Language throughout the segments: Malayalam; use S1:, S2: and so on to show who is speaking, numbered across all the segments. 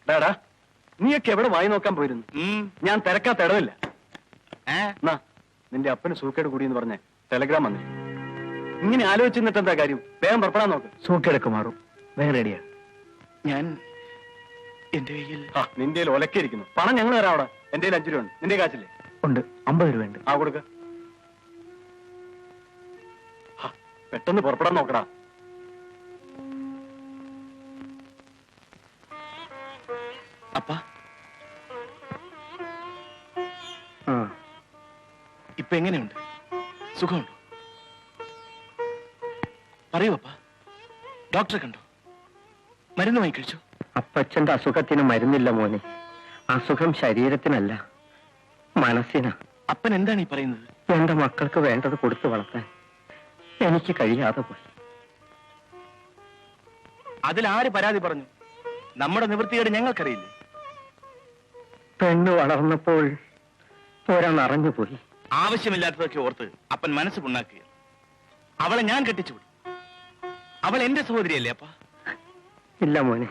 S1: ഡാടാ, നീയൊക്കെ എവിടെ വായി നോക്കാൻ പോയിരുന്നു? ഞാൻ തിരക്കാത്ത ഇടവില്ല. നിന്റെ അപ്പന് സൂക്കേട് കൂടിയെന്ന് പറഞ്ഞ ടെലഗ്രാം വന്നില്ല. ഇങ്ങനെ ആലോചിച്ചിട്ട് എന്താ കാര്യം? വേഗം പുറപ്പെടാൻ നോക്ക്.
S2: സൂക്കേടൊക്കെ മാറും. വേഗം റെഡിയാ.
S1: ഞാൻ നിന്റെ ഒലക്കിയിരിക്കുന്നു. പണം ഞങ്ങൾ തരാം. അവിടെ എന്റെ 5 രൂപ ഉണ്ട്. നിന്റെ കാശില്ലേ?
S2: ഉണ്ട്. 50 രൂപ ഉണ്ട്.
S1: ആ കൊടുക്ക. പെട്ടെന്ന് പുറപ്പെടാൻ നോക്കടാ.
S3: അപ്പ ഇപ്പൊ എങ്ങനെയുണ്ട്? സുഖമുണ്ടോ? പറയൂ അപ്പ. ഡോക്ടറെ കണ്ടോ? മരുന്ന് വാങ്ങി കഴിച്ചു?
S2: അപ്പച്ചന്റെ അസുഖത്തിന് മരുന്നില്ല മോനെ. അസുഖം ശരീരത്തിനല്ല, മനസ്സിനാ.
S3: അപ്പൻ എന്താണ് ഈ പറയുന്നത്?
S2: എന്റെ മക്കൾക്ക് വേണ്ടത് കൊടുത്തു വളർത്താൻ എനിക്ക് കഴിയാതെ പോയി.
S3: അതിലാര് പരാതി പറഞ്ഞു? നമ്മുടെ നിവൃത്തിയോട് ഞങ്ങൾക്കറിയില്ലേ?
S2: പെണ്ണ് വളർന്നപ്പോൾ ഒരാളറിഞ്ഞുപോയി.
S3: ആവശ്യമില്ലാത്തതൊക്കെ ഓർത്ത് അപ്പൻ മനസ്സ് പുണ്ണാക്കുക. അവളെ ഞാൻ കെട്ടിച്ചുവിടും. അവൾ എന്റെ സഹോദരിയല്ലേ അപ്പ?
S2: ഇല്ല മോനെ,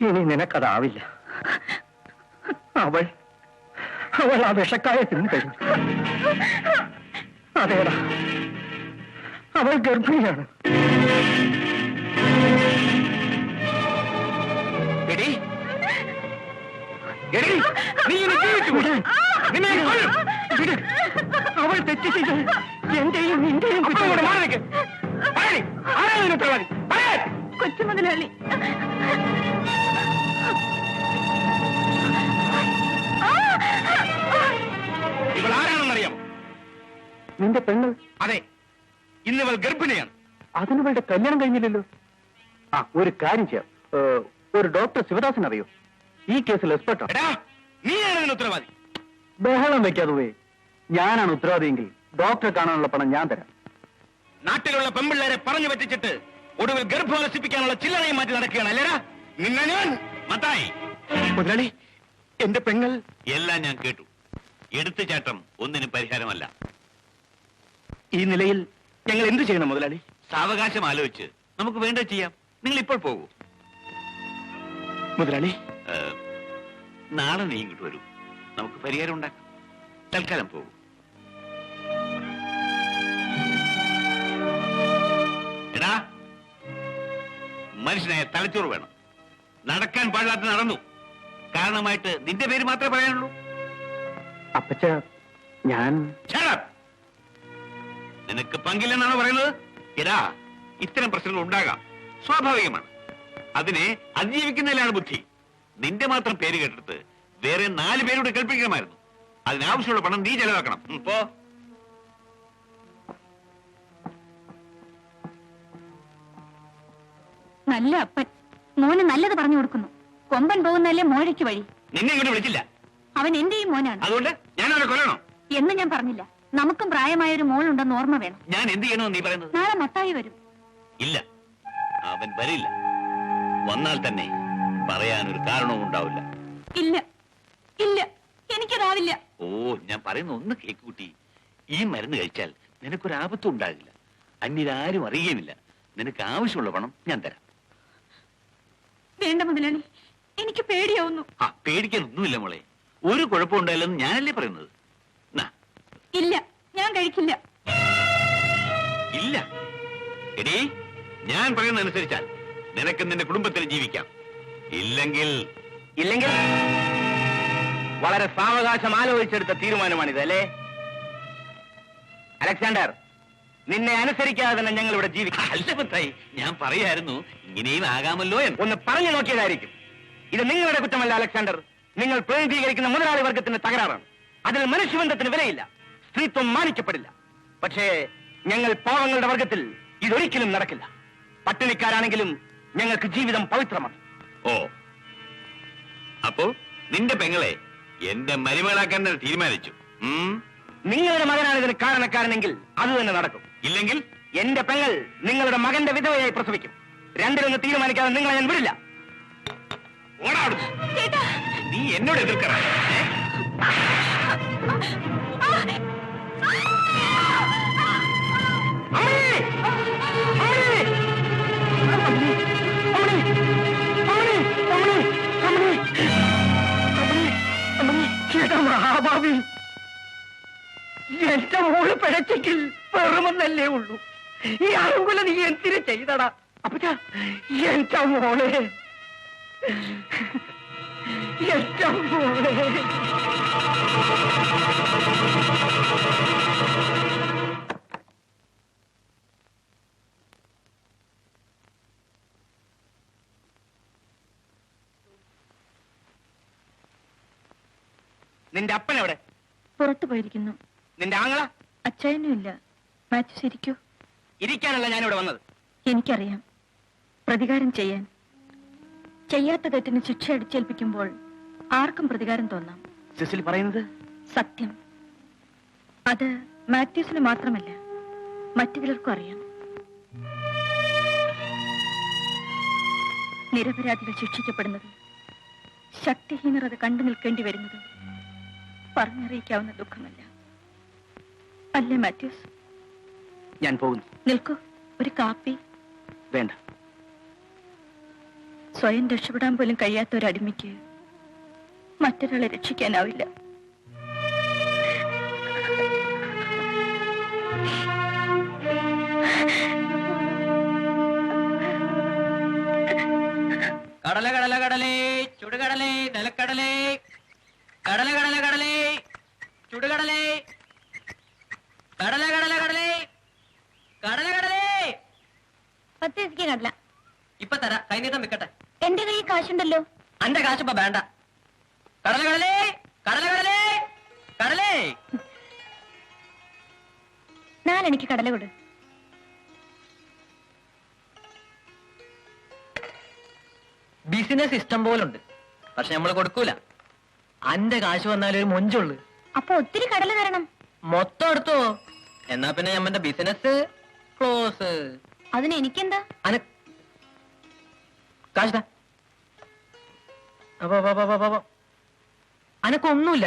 S2: ഇനി നിനക്കതാവില്ല. അവൾ ആ വിഷക്കായ തിന്നു കഴിഞ്ഞു. അതേടാ, അവൾ ഗർഭിണിയാണ്. അവൾ തെറ്റ് ചെയ്ത് എന്റെയും നിന്റെയും
S4: കൊച്ചു മുതലാളി.
S3: ഇവൾ ആരാണെന്നറിയാം?
S2: നിന്റെ പെണ്ണ്.
S3: അതെ, ഇന്നിവൾ ഗർഭിണിയാണ്.
S2: അതിനിവളുടെ കല്യാണം കഴിഞ്ഞില്ലല്ലോ. ഒരു കാര്യം ചെയ്യാം. ഒരു ഡോക്ടർ ശിവദാസൻ അറിയോ? ഈ കേസിൽ എക്സ്പെർട്ടാണ്.
S3: നീയാണ് ഇതിന് ഉത്തരവാദി.
S2: ബഹളം വെക്കാതെ പോയി. ഞാനാണ് ഉത്തരവാദിയെങ്കിൽ ഡോക്ടറെ കാണാനുള്ള പണം ഞാൻ തരാം.
S3: നാട്ടിലുള്ള പെമ്പിള്ളേരെ പറഞ്ഞു പറ്റിച്ചിട്ട് ഒടുവിൽ ഗർഭവലസിപ്പിക്കാനുള്ള ചില്ലറയും മാറ്റി നടക്കുകയാണ് അല്ലേടാ? നിന്നെ ഞാൻ മത്തായി. മുതലാളി, എന്റെ പെങ്ങൾ.
S5: എല്ലാം ഞാൻ കേട്ടു. എടുത്തുചാട്ടം ഒന്നിനും പരിഹാരമല്ല.
S3: ഈ നിലയിൽ ഞങ്ങൾ എന്ത് ചെയ്യണം മുതലാളി?
S5: സാവകാശം ആലോചിച്ച് നമുക്ക് വേണ്ടത് ചെയ്യാം. നിങ്ങൾ ഇപ്പോൾ പോകൂ.
S3: മുതലാളി,
S5: നാളെ നീ ഇങ്ങോട്ട് വരൂ. നമുക്ക് പരിഹാരം ഉണ്ടാക്കാം. തൽക്കാലം പോകൂ. എടാ, മനുഷ്യനായ തലച്ചോറ് വേണം. നടക്കാൻ പാടില്ലാത്ത നടന്നു. കാരണമായിട്ട് നിന്റെ പേര് മാത്രമേ പറയാനുള്ളൂ.
S2: അപ്പച്ച, ഞാൻ
S5: നിനക്ക് പങ്കില്ലെന്നാണ് പറയുന്നത്. എടാ, ഇത്തരം പ്രശ്നങ്ങൾ ഉണ്ടാകാം, സ്വാഭാവികമാണ്. അതിനെ അതിജീവിക്കുന്നതിലാണ് ബുദ്ധി. നിന്റെ മാത്രം പേര് കേട്ടിട്ട് വേറെ 4 പേരോട് കേൾപ്പിക്കണമായിരുന്നു. അതിനാവശ്യമുള്ള പണം നീ ചെലവാക്കണം. പോ.
S4: നല്ല അപ്പൻ മോന് നല്ലത് പറഞ്ഞു കൊടുക്കുന്നു. കൊമ്പൻ പോകുന്നല്ലേ മോഴയ്ക്ക് വഴി.
S5: നിന്നെ ഇങ്ങോട്ട് വിളിച്ചില്ല.
S4: അവൻ എന്റെയും മോനാണ്.
S5: അതുകൊണ്ട് ഞാൻ അവനെ കൊല്ലണോ
S4: എന്ന് ഞാൻ പറഞ്ഞില്ല. നമുക്കും പ്രായമായ ഒരു മോളുണ്ടെന്ന് ഓർമ്മ വേണം.
S5: ഞാൻ എന്ത് ചെയ്യണമെന്ന് നീ പറയുന്നത്?
S4: നാളെ മത്തായി വരും.
S5: ഇല്ല, അവൻ വരില്ല. വന്നാൽ തന്നെ പറയാനൊരു കാരണവും ഉണ്ടാവില്ല.
S4: ഇല്ല ഇല്ല, എനിക്കതാവില്ല.
S5: ഓ, ഞാൻ പറയുന്ന ഒന്ന് കേക്കുകുട്ടി. ഈ മരുന്ന് കഴിച്ചാൽ നിനക്കൊരു ആപത്തും ഉണ്ടാകില്ല. അന്യരാരും അറിയുകയുമില്ല. നിനക്ക് ആവശ്യമുള്ള പണം ഞാൻ തരാം.
S4: വേണ്ട മുതലാളി, എനിക്ക് പേടിയാവുന്നു.
S5: പേടിക്കാനൊന്നുമില്ല മോളെ. ഒരു കുഴപ്പമുണ്ടായില്ലെന്ന് ഞാനല്ലേ പറയുന്നത്.
S4: ഇല്ല, ഞാൻ കഴിക്കില്ല.
S5: ഇല്ല എടീ, ഞാൻ പറയുന്നതനുസരിച്ചാൽ നിനക്ക് നിന്റെ കുടുംബത്തിന് ജീവിക്കാം. ഇല്ലെങ്കിൽ
S3: വളരെ സാവകാശം ആലോചിച്ചെടുത്ത തീരുമാനമാണിത് അല്ലേ അലക്സാണ്ടർ? നിന്നെ അനുസരിക്കാതെ തന്നെ ഞങ്ങൾ ഇവിടെ ജീവിക്കാം.
S5: അത്ഭുതമായി. ഞാൻ പറയായിരുന്നു ഇങ്ങനെയും ആകാമല്ലോ എന്ന്.
S3: ഒന്ന് പറഞ്ഞു നോക്കിയതായിരിക്കും. ഇത് നിങ്ങളുടെ കുറ്റമല്ല അലക്സാണ്ടർ. നിങ്ങൾ പ്രതിനിധീകരിക്കുന്ന മുതലാളി വർഗത്തിന്റെ തകരാറാണ്. അതിൽ മനുഷ്യബന്ധത്തിന് വിലയില്ല. സ്ത്രീത്വം മാനിക്കപ്പെടില്ല. പക്ഷേ ഞങ്ങൾ പാവങ്ങളുടെ വർഗത്തിൽ ഇതൊരിക്കലും നടക്കില്ല. പട്ടിണിക്കാരാണെങ്കിലും ഞങ്ങൾക്ക് ജീവിതം പവിത്രമാണ്.
S5: ഓ, അപ്പോ നിന്റെ പെങ്ങളെ എന്റെ മരുമകളാക്കാൻ തന്നെ തീരുമാനിച്ചു.
S3: നിങ്ങളുടെ മകനാണ് ഇതിന് കാരണക്കാരനെങ്കിൽ അത് തന്നെ നടക്കും.
S5: ഇല്ലെങ്കിൽ
S3: എന്റെ പെങ്ങൾ നിങ്ങളുടെ മകന്റെ വിധവയായി പ്രസവിക്കും. രണ്ടിലൊന്ന് തീരുമാനിക്കാതെ നിങ്ങളെ ഞാൻ വിടില്ല.
S5: നീ എന്നോട് എതിർക്കറ.
S3: എന്റെ മോള് പിഴച്ചെങ്കിൽ വെറുമെന്നല്ലേ ഉള്ളൂ. ഈ അറുങ്കുല നീ എന്തിനു ചെയ്തടാ? അപ്പച്ചാ, എന്റെ മോളെ, എന്റെ മോളെ. നിന്റെ അപ്പനെവിടെ?
S4: പുറത്തു പോയിരിക്കുന്നു.
S3: നിന്റെ ആങ്ങള?
S4: അച്ചായനും ഇല്ല. മാത്യൂസ് ഇരിക്കൂ.
S3: ഇരിക്കാനല്ല ഞാനിവിടെ വന്നത്.
S4: എനിക്കറിയാം, പ്രതികാരം ചെയ്യാൻ. ചെയ്യാത്ത തെറ്റിന് ശിക്ഷ അടിച്ചേൽപ്പിക്കുമ്പോൾ ആർക്കും പ്രതികാരം തോന്നാം.
S3: സിസിൽ പറയുന്നത്
S4: സത്യം. അത് മാത്യൂസിന് മാത്രമല്ല, മറ്റു ചിലർക്കും അറിയാം. നിരപരാധികൾ ശിക്ഷിക്കപ്പെടുന്നതും ശക്തിഹീനർ അത് കണ്ടു നിൽക്കേണ്ടി വരുന്നതും പറഞ്ഞറിയിക്കാവുന്ന ദുഃഖമല്ല. അല്ലേ മാത്യൂസ്?
S3: ഞാൻ പോകുന്നു.
S4: നിൽക്കൂ, ഒരു കാപ്പി.
S3: വേണ്ട.
S4: സ്വയം രക്ഷപ്പെടാൻ പോലും കഴിയാത്ത ഒരു അടിമയ്ക്ക് മറ്റൊരാളെ രക്ഷിക്കാനാവില്ല.
S3: കടല കടല കടലേ ചുടുകടലേ നിലക്കടലേ, കടല കടല കടലേ ചുടുകടലേ, കടല കടല കടലേ, കടല കടലേ.
S4: 10 പൈസയ്ക്ക് കടല.
S3: ഇപ്പൊ തരാ, കൈനീട്ടം വിൽക്കട്ടെ.
S4: എന്റെ കയ്യിൽ കാശുണ്ടല്ലോ.
S3: അന്റെ കാശിപ്പ വേണ്ട. കടല കടലേ, കടല കടലേ, കടലേ.
S4: 4 എനിക്ക് കടല കൊടു.
S3: ബിസിനസ് ഇഷ്ടം പോലുണ്ട്, പക്ഷെ നമ്മൾ കൊടുക്കൂല. അന്റെ കാശ് വന്നാലൊരു മൊഞ്ചുള്ളു.
S4: അപ്പൊ ഒത്തിരി കടല തരണം.
S3: മൊത്തം എടുത്തോ, എന്നാ പിന്നെ ഞമ്മന്റെ ബിസിനസ് ക്ലോസ്.
S4: അതിന് എനിക്കെന്താ?
S3: കാശ് അനക്കൊന്നുമില്ല.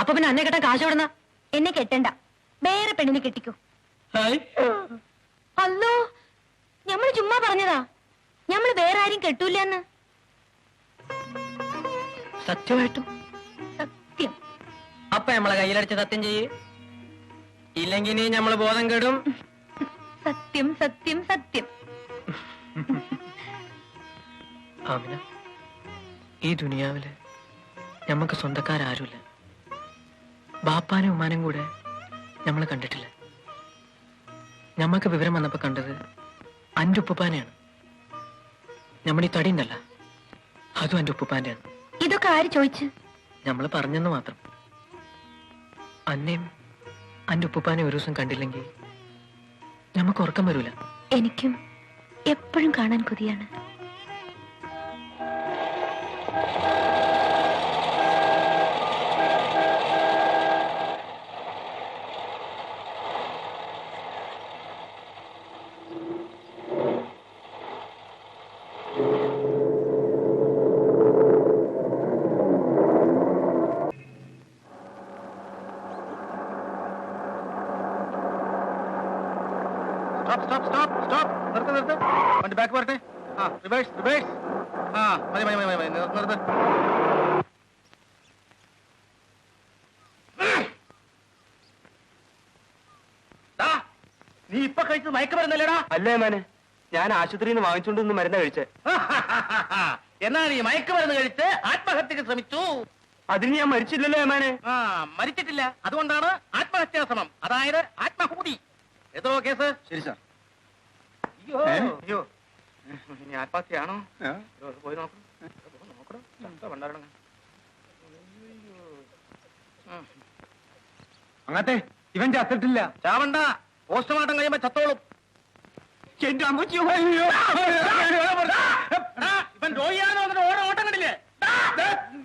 S3: അപ്പൊ പിന്നെ അന്നെ കെട്ടാൻ കാശ് എവിടുന്ന?
S4: എന്നെ കെട്ടണ്ട, വേറെ പെണ്ണിനെ കെട്ടിക്കോ. അല്ലോ, ഞമ്മള് ചുമ്മാ പറഞ്ഞതാ. ഞമ്മള് വേറെ ആരും കെട്ടൂലെന്ന്.
S3: സത്യമായിട്ടും?
S4: സത്യം.
S3: അപ്പൊ നമ്മളെ കയ്യിലടിച്ച് സത്യം ചെയ്യേ, ഇല്ലെങ്കിൽ നമ്മള് ബോധം കെടും.
S4: സത്യം സത്യം സത്യം.
S6: ആമിന, ഈ ദുനിയാവില് ഞമ്മക്ക് സ്വന്തക്കാരാരുമില്ല. ബാപ്പാനും ഉമ്മാനും കൂടെ നമ്മൾ കണ്ടിട്ടില്ല. ഞമ്മക്ക് വിവരം വന്നപ്പോ കണ്ടത് അന്റെ ഉപ്പുപ്പാനെയാണ്. ഞമ്മളീ തടി ഉണ്ടല്ല, അതും അന്റെ ഉപ്പുപ്പാന്റെയാണ്.
S4: ഇതൊക്കെ ആര് ചോദിച്ചു?
S6: ഞമ്മള് പറഞ്ഞെന്ന് മാത്രം. അന്നേം അന്റെ ഉപ്പുപ്പാനെ ഒരു ദിവസം കണ്ടില്ലെങ്കിൽ ഞമ്മക്ക് ഉറക്കം വരൂല.
S4: എനിക്കും എപ്പോഴും കാണാൻ കൊതിയാണ്.
S2: വണ്ടി ബാക്ക് വരട്ടെ. Reverse reverse. മതി മതി മതി മതി, നിർത്ത്. നീ ഇപ്പൊ കഴിച്ചത് മയക്കുമരുന്നല്ലേടാ?
S1: അല്ലേ മാനെ, ഞാൻ ആശുപത്രിയിൽ നിന്ന് വാങ്ങിച്ചുകൊണ്ടൊന്ന് മരുന്ന് കഴിച്ചേ.
S2: എന്നാ നീ മയക്കുമരുന്ന് കഴിച്ച് ആത്മഹത്യക്ക് ശ്രമിച്ചു.
S1: അതിന് ഞാൻ മരിച്ചില്ലല്ലോ ഏമാനെ.
S2: മരിച്ചിട്ടില്ല, അതുകൊണ്ടാണ് ആത്മഹത്യാ ശ്രമം, അതായത് ആത്മഹൂതി. ഏതോ കേസ്?
S1: ശരി സാർ.
S2: അയ്യോ, ഇനി ആത്മഹത്യയാണോ? പോയി നോക്കണം.
S1: അങ്ങത്തെ ഇവൻ ചത്തിട്ടില്ല.
S2: ചാവണ്ട, പോസ്റ്റ്മോർട്ടം കഴിയുമ്പോ ചത്തോളും.
S1: എന്റെ അമ്മച്ചി
S2: ഇവൻ രോഗിയാണോ? ഓട്ടം കണ്ടില്ലേ?